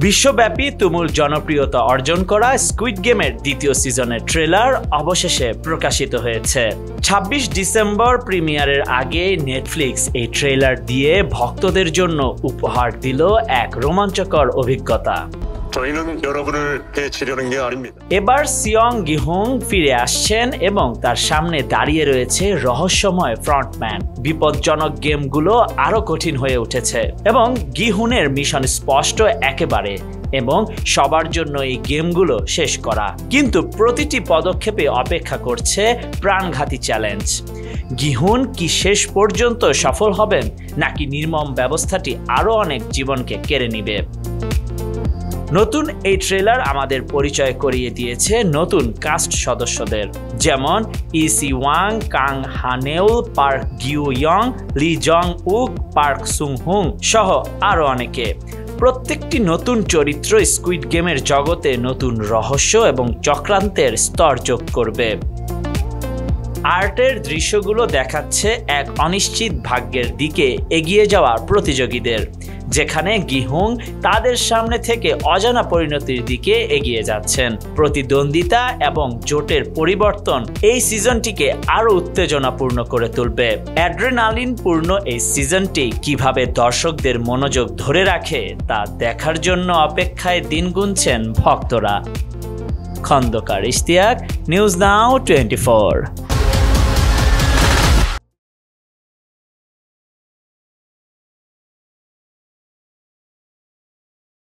বিশ্বব্যাপী তুমুল জনপ্রিয়তা অর্জন করা স্কুইড গেমের দ্বিতীয় সিজনের ট্রেলার অবশেষে প্রকাশিত হয়েছে। ২৬ ডিসেম্বর প্রিমিয়ারের আগে নেটফ্লিক্স এই ট্রেলার দিয়ে ভক্তদের জন্য উপহার দিল এক রোমাঞ্চকর অভিজ্ঞতা। এবার সিয়ং গিহুং ফিরে আসছেন এবং তার সামনে দাঁড়িয়ে রয়েছে রহস্যময় ফ্রন্টম্যান। বিপজ্জনক গেমগুলো আরো কঠিন হয়ে উঠেছে এবং গিহুনের মিশন স্পষ্ট একেবারে এবং সবার জন্য এই গেমগুলো শেষ করা, কিন্তু প্রতিটি পদক্ষেপে অপেক্ষা করছে প্রাণঘাতী চ্যালেঞ্জ। গিহুন কি শেষ পর্যন্ত সফল হবেন নাকি নির্মম ব্যবস্থাটি আরো অনেক জীবনকে কেড়ে নিবে? নতুন এই ট্রেলার আমাদের পরিচয় করিয়ে দিয়েছে নতুন কাস্ট সদস্যদের, যেমন EC Wang, Kang হানেউল, park গিউ young, লি জং উক, পার্ক সুং হুং সহ আরো অনেকে। প্রত্যেকটি নতুন চরিত্র স্কুইড গেমের জগতে নতুন রহস্য এবং চক্রান্তের স্তর যোগ করবে। আর্টের দৃশ্যগুলো দেখাচ্ছে এক অনিশ্চিত ভাগ্যের দিকে এগিয়ে যাওয়া প্রতিযোগীদের, যেখানে গিহুং তাদের সামনে থেকে অজানা পরিণতির দিকে এগিয়ে যাচ্ছেন। প্রতিদ্বন্দ্বিতা এবং জোটের পরিবর্তন এই সিজনটিকে আরো উত্তেজনাপূর্ণ করে তুলবে। অ্যাড্রেনালিন পূর্ণ এই সিজনটি কিভাবে দর্শকদের মনোযোগ ধরে রাখে তা দেখার জন্য অপেক্ষায় দিন গুনছেন ভক্তরা। Khandakar Ishtiaq, news now 24।